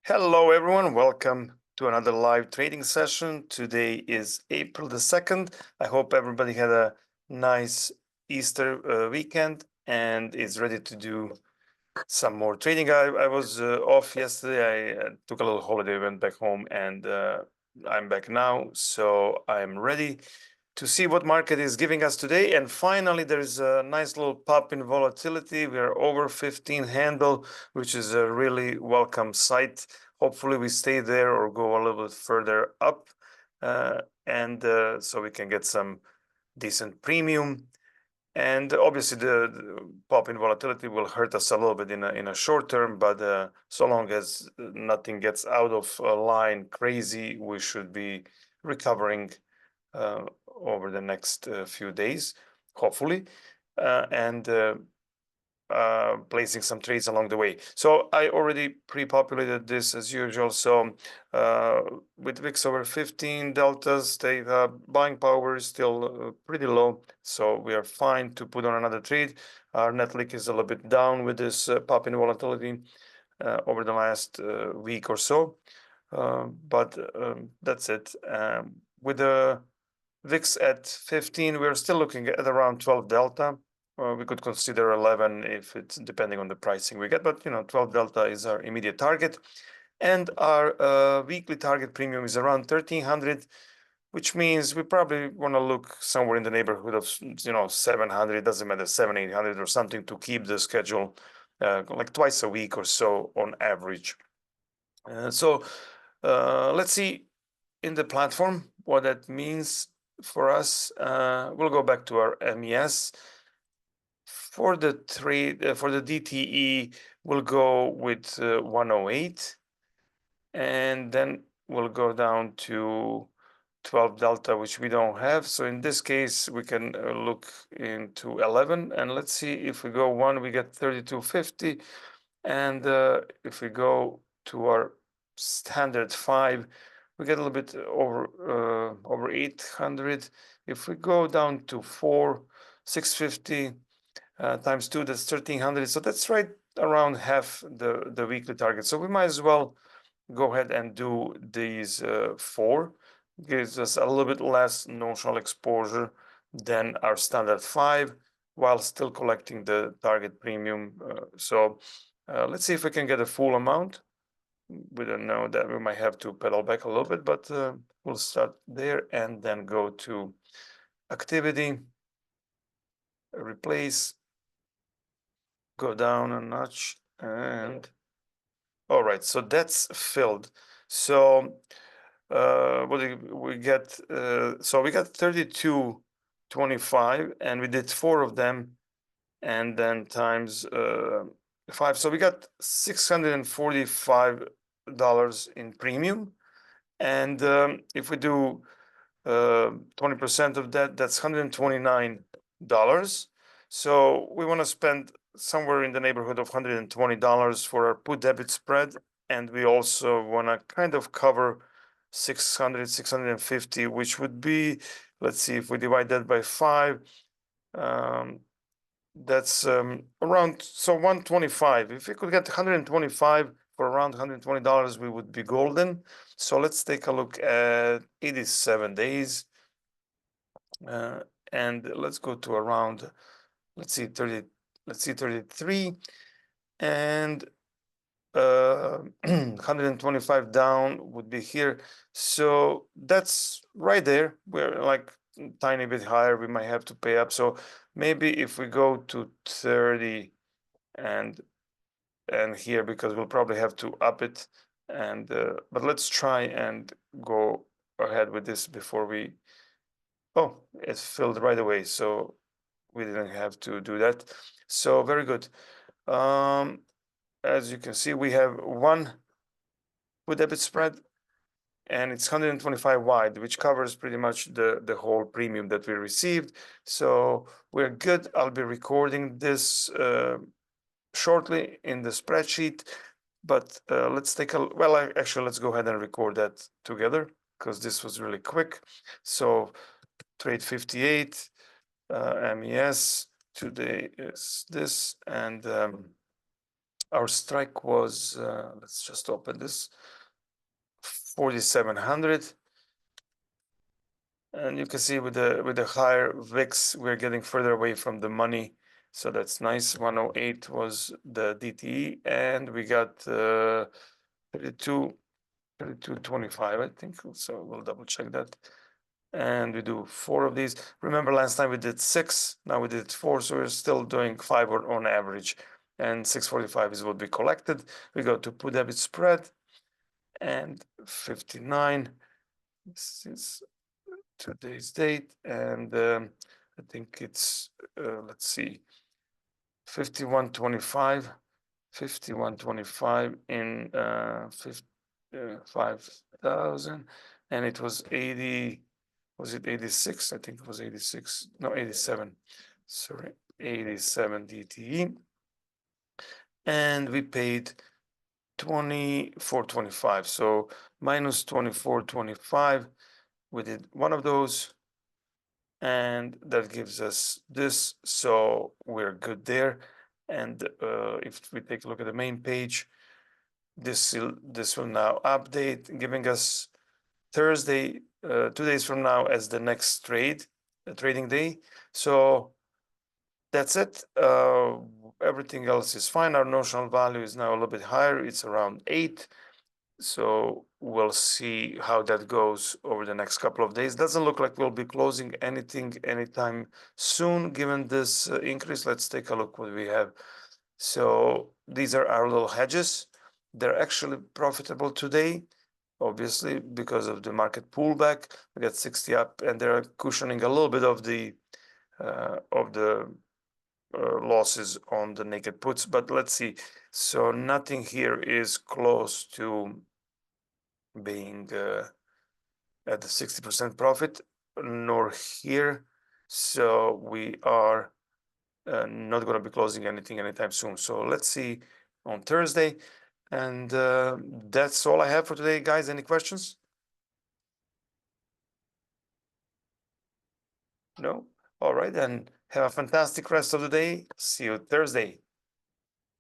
Hello, everyone. Welcome to another live trading session. Today is April the 2nd. I hope everybody had a nice Easter weekend and is ready to do some more trading. I was off yesterday. I took a little holiday, went back home, and I'm back now. So I'm ready to see what market is giving us today. And finally, there's a nice little pop in volatility. We are over 15 handle, which is a really welcome sight. Hopefully we stay there or go a little bit further up, and so we can get some decent premium. And obviously the pop in volatility will hurt us a little bit in a short term, but so long as nothing gets out of line crazy, we should be recovering over the next few days, hopefully, and placing some trades along the way. So I already pre-populated this as usual. So with VIX over 15 deltas, the buying power is still pretty low. So we are fine to put on another trade. Our net lick is a little bit down with this pop in volatility over the last week or so. But that's it. With the VIX at 15, we're still looking at around 12 delta. We could consider 11 if it's depending on the pricing we get, but 12 delta is our immediate target. And our weekly target premium is around 1300, which means we probably want to look somewhere in the neighborhood of 700, doesn't matter, 800 or something, to keep the schedule like twice a week or so on average. So let's see in the platform what that means for us. We'll go back to our MES. For the trade, for the DTE, we'll go with 108, and then we'll go down to 12 delta, which we don't have. So in this case, we can look into 11, and let's see if we go 1, we get 3250, and if we go to our standard 5, we get a little bit over 800. If we go down to 4, 650 times 2, that's 1300. So that's right around half the weekly target. So we might as well go ahead and do these 4. Gives us a little bit less notional exposure than our standard 5, while still collecting the target premium. So let's see if we can get a full amount. We don't know, that we might have to pedal back a little bit, but we'll start there and then go to activity, replace, go down a notch, and all right, so that's filled. So what did we get? So we got 32.25, and we did 4 of them, and then times 5. So we got $645 in premium, and if we do 20% of that, that's $129. So we want to spend somewhere in the neighborhood of $120 for our put debit spread, and we also want to kind of cover 600, 650, which would be, let's see, if we divide that by 5, that's around, so 125. If we could get 125 for around $120, we would be golden. So let's take a look at 87 days, and let's go to around, let's see, 33, and 125 down would be here. So that's right there. We're like tiny bit higher. We might have to pay up. So maybe if we go to 30 and here, because we'll probably have to up it, and but let's try and go ahead with this before we, oh, it's filled right away, so we didn't have to do that. So very good. As you can see, we have 1 with debit spread, and it's 125 wide, which covers pretty much the whole premium that we received. So we're good. I'll be recording this shortly in the spreadsheet, but let's take a, well, actually, let's go ahead and record that together, because this was really quick. So trade 58, MES today is this, and our strike was, let's just open this, 4,700. And you can see with the higher VIX, we're getting further away from the money. So that's nice. 108 was the DTE, and we got 32.25, I think. So we'll double check that. And we do 4 of these. Remember last time we did 6, now we did 4, so we're still doing 5 on average. And 645 is what we collected. We go to put debit spread and 59. This is today's date, and I think it's let's see, 51.25, 51.25 in 5,000, and it was 80. Was it 86? I think it was 86. No, 87. Sorry, 87 DTE, and we paid 24.25. So minus 24.25. We did one of those, and that gives us this, so we're good there. And if we take a look at the main page, this will now update, giving us Thursday, 2 days from now, as the next trading day. So that's it. Everything else is fine. Our notional value is now a little bit higher. It's around 8. So we'll see how that goes over the next couple of days. Doesn't look like we'll be closing anything anytime soon, given this increase. Let's take a look what we have. So these are our little hedges. They're actually profitable today, obviously, because of the market pullback. We got 60 up, and they're cushioning a little bit of the losses on the naked puts. But let's see. So nothing here is close to being at the 60% profit, nor here. So we are not going to be closing anything anytime soon. So let's see on Thursday. And that's all I have for today, guys. Any questions? No? All right, then have a fantastic rest of the day. See you Thursday.